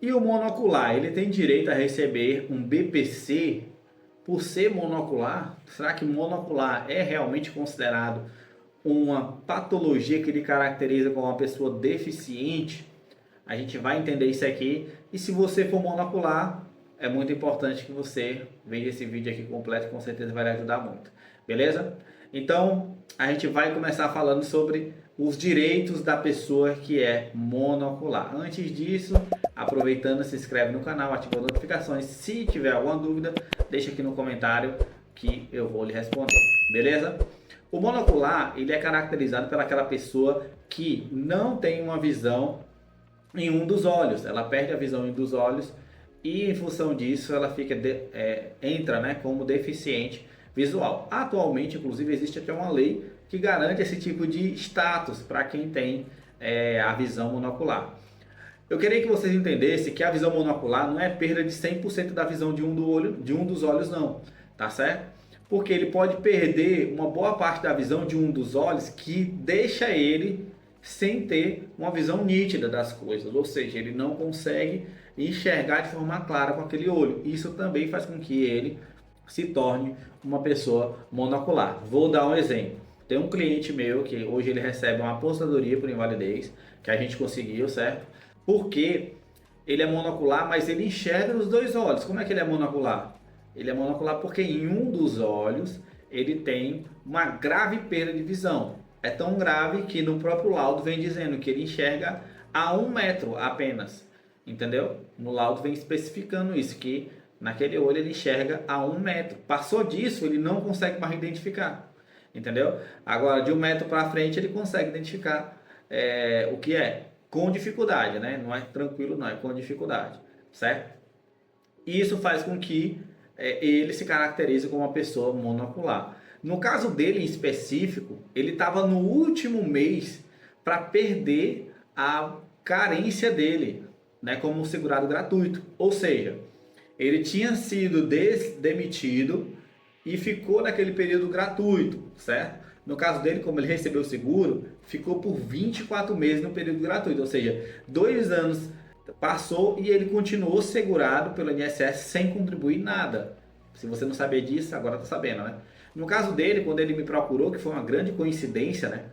E o monocular, ele tem direito a receber um BPC por ser monocular? Será que monocular é realmente considerado uma patologia que lhe caracteriza como uma pessoa deficiente? A gente vai entender isso aqui. E se você for monocular, é muito importante que você veja esse vídeo aqui completo, com certeza vai lhe ajudar muito. Beleza? Então, a gente vai começar falando sobre os direitos da pessoa que é monocular. Antes disso, aproveitando, se inscreve no canal, ativa as notificações. Se tiver alguma dúvida, deixa aqui no comentário que eu vou lhe responder. Beleza? O monocular, ele é caracterizado pelaquela pessoa que não tem uma visão em um dos olhos. Ela perde a visão em um dos olhos e, em função disso, ela fica entra, né, como deficiente visual. Atualmente, inclusive, existe até uma lei que garante esse tipo de status para quem tem a visão monocular. Eu queria que vocês entendessem que a visão monocular não é perda de 100% da visão de um dos olhos, não, tá certo? Porque ele pode perder uma boa parte da visão de um dos olhos, que deixa ele sem ter uma visão nítida das coisas, ou seja, ele não consegue enxergar de forma clara com aquele olho. Isso também faz com que ele se torne uma pessoa monocular. Vou dar um exemplo. Tem um cliente meu que hoje ele recebe uma aposentadoria por invalidez, que a gente conseguiu, certo? Porque ele é monocular, mas ele enxerga nos dois olhos. Como é que ele é monocular? Ele é monocular porque em um dos olhos ele tem uma grave perda de visão. É tão grave que no próprio laudo vem dizendo que ele enxerga a 1 metro apenas. Entendeu? No laudo vem especificando isso, que naquele olho ele enxerga a 1 metro. Passou disso, ele não consegue mais identificar. Entendeu? Agora, de 1 metro para frente, ele consegue identificar o que é. Com dificuldade, né? Não é tranquilo, não. É com dificuldade. Certo? E isso faz com que ele se caracterize como uma pessoa monocular. No caso dele em específico, ele estava no último mês para perder a carência dele, né, como segurado gratuito. Ou seja, ele tinha sido demitido e ficou naquele período gratuito, certo? No caso dele, como ele recebeu o seguro, ficou por 24 meses no período gratuito. Ou seja, 2 anos passou e ele continuou segurado pelo INSS sem contribuir nada. Se você não sabia disso, agora está sabendo, né? No caso dele, quando ele me procurou, que foi uma grande coincidência, né?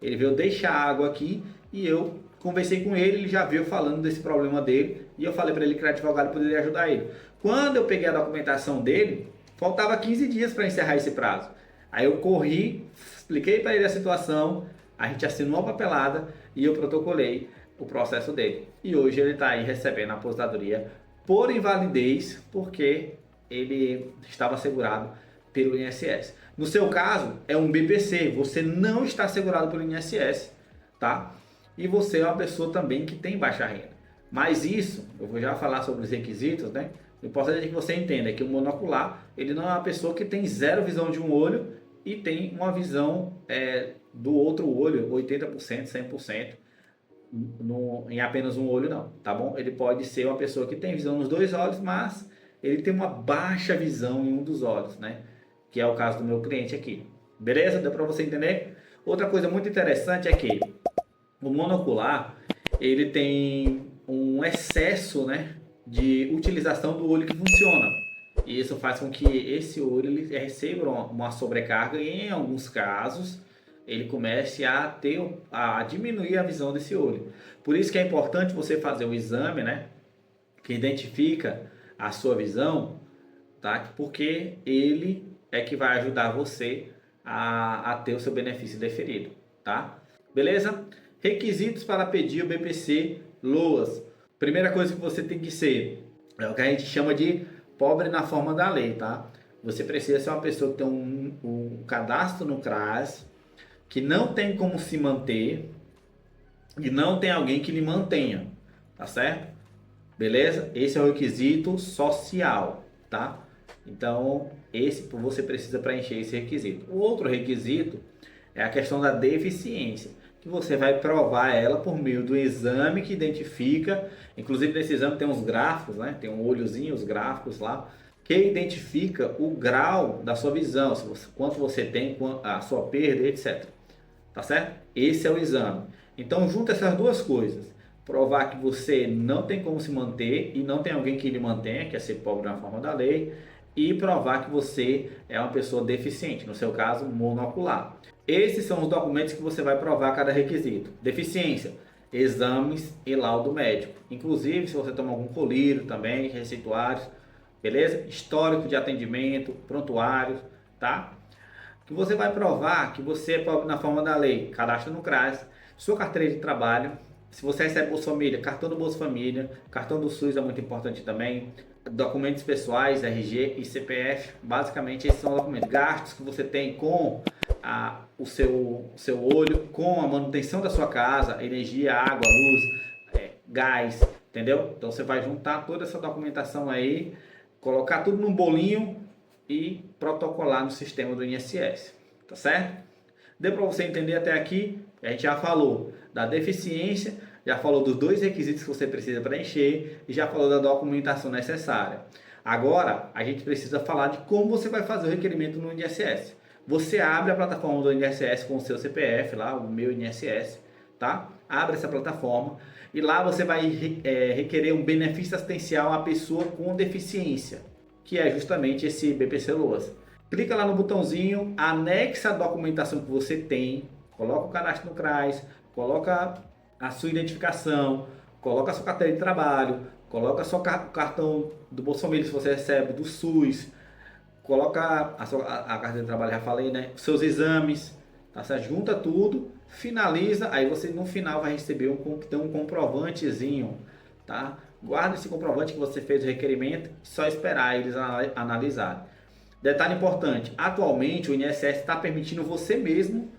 Ele veio deixar água aqui e eu conversei com ele, ele já veio falando desse problema dele e eu falei para ele que era advogado e poderia ajudar ele. Quando eu peguei a documentação dele, faltava 15 dias para encerrar esse prazo. Aí eu corri, expliquei para ele a situação, a gente assinou a papelada e eu protocolei o processo dele. E hoje ele está aí recebendo a aposentadoria por invalidez, porque ele estava segurado pelo INSS. No seu caso, é um BPC, você não está segurado pelo INSS, tá? E você é uma pessoa também que tem baixa renda. Mas isso, eu vou já falar sobre os requisitos, né? O importante é que você entenda que o monocular, ele não é uma pessoa que tem zero visão de um olho e tem uma visão do outro olho, 80%, 100%, em apenas um olho não, tá bom? Ele pode ser uma pessoa que tem visão nos dois olhos, mas ele tem uma baixa visão em um dos olhos, né? Que é o caso do meu cliente aqui. Beleza? Deu para você entender? Outra coisa muito interessante é que o monocular, ele tem um excesso, né, de utilização do olho que funciona. E isso faz com que esse olho ele receba uma sobrecarga e, em alguns casos, ele comece a diminuir a visão desse olho. Por isso que é importante você fazer o exame, né, que identifica a sua visão, tá? Porque ele é que vai ajudar você a ter o seu benefício deferido, tá? Beleza? Requisitos para pedir o BPC LOAS. Primeira coisa que você tem que ser é o que a gente chama de pobre na forma da lei, tá? Você precisa ser uma pessoa que tem um cadastro no CRAS, que não tem como se manter e não tem alguém que lhe mantenha, tá certo? Beleza? Esse é o requisito social, tá? Então, você precisa preencher esse requisito. O outro requisito é a questão da deficiência, que você vai provar ela por meio do exame que identifica, inclusive nesse exame tem uns gráficos, né? Tem um olhozinho, os gráficos lá, que identifica o grau da sua visão, quanto você tem, a sua perda, etc. Tá certo? Esse é o exame. Então, junta essas duas coisas, provar que você não tem como se manter e não tem alguém que lhe mantenha, que é ser pobre na forma da lei, e provar que você é uma pessoa deficiente, no seu caso, monocular. Esses são os documentos que você vai provar cada requisito. Deficiência, exames e laudo médico. Inclusive, se você toma algum colírio também, receituários, beleza? Histórico de atendimento, prontuários, tá? Que você vai provar que você é pobre na forma da lei, cadastro no CRAS, sua carteira de trabalho, se você recebe Bolsa Família, cartão do Bolsa Família, cartão do SUS é muito importante também, documentos pessoais, RG e CPF, basicamente esses são os documentos. Gastos que você tem com o seu olho, com a manutenção da sua casa, energia, água, luz, gás, entendeu? Então você vai juntar toda essa documentação aí, colocar tudo num bolinho e protocolar no sistema do INSS, tá certo? Deu para você entender até aqui? A gente já falou da deficiência, já falou dos 2 requisitos que você precisa preencher e já falou da documentação necessária. Agora, a gente precisa falar de como você vai fazer o requerimento no INSS. Você abre a plataforma do INSS com o seu CPF, lá, o meu INSS, tá? Abre essa plataforma e lá você vai requerer um benefício assistencial à pessoa com deficiência, que é justamente esse BPC Loas. Clica lá no botãozinho, anexa a documentação que você tem, coloca o cadastro no CRAS, coloca a sua identificação, coloca a sua carteira de trabalho, coloca o cartão do Bolsa Família se você recebe, do SUS, coloca a carteira de trabalho, já falei, né? Os seus exames, tá? Você junta tudo, finaliza, aí você no final vai receber um comprovantezinho, tá? Guarda esse comprovante que você fez o requerimento, só esperar eles analisarem. Detalhe importante, atualmente o INSS está permitindo você mesmo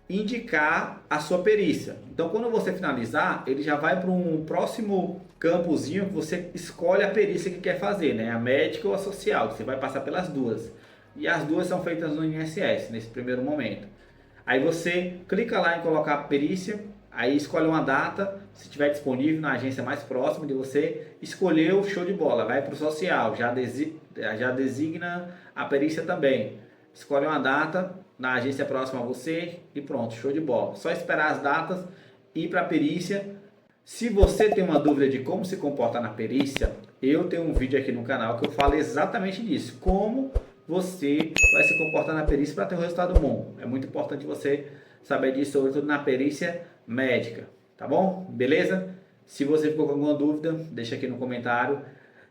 indicar a sua perícia. Então quando você finalizar, ele já vai para um próximo campozinho que você escolhe a perícia que quer fazer, né? A médica ou a social, você vai passar pelas duas. E as duas são feitas no INSS nesse primeiro momento. Aí você clica lá em colocar a perícia, aí escolhe uma data, se estiver disponível na agência mais próxima de você, escolheu, show de bola, vai para o social, já designa a perícia também. Escolhe uma data na agência próxima a você e pronto, show de bola. Só esperar as datas e ir para a perícia. Se você tem uma dúvida de como se comporta na perícia, eu tenho um vídeo aqui no canal que eu falo exatamente disso, como você vai se comportar na perícia para ter um resultado bom. É muito importante você saber disso, sobretudo na perícia médica, tá bom? Beleza? Se você ficou com alguma dúvida, deixa aqui no comentário.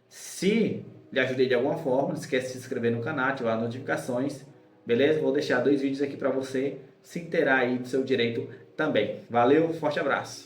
Se lhe ajudei de alguma forma, não esquece de se inscrever no canal, ativar as notificações, beleza? Vou deixar 2 vídeos aqui para você se inteirar aí do seu direito também. Valeu, forte abraço!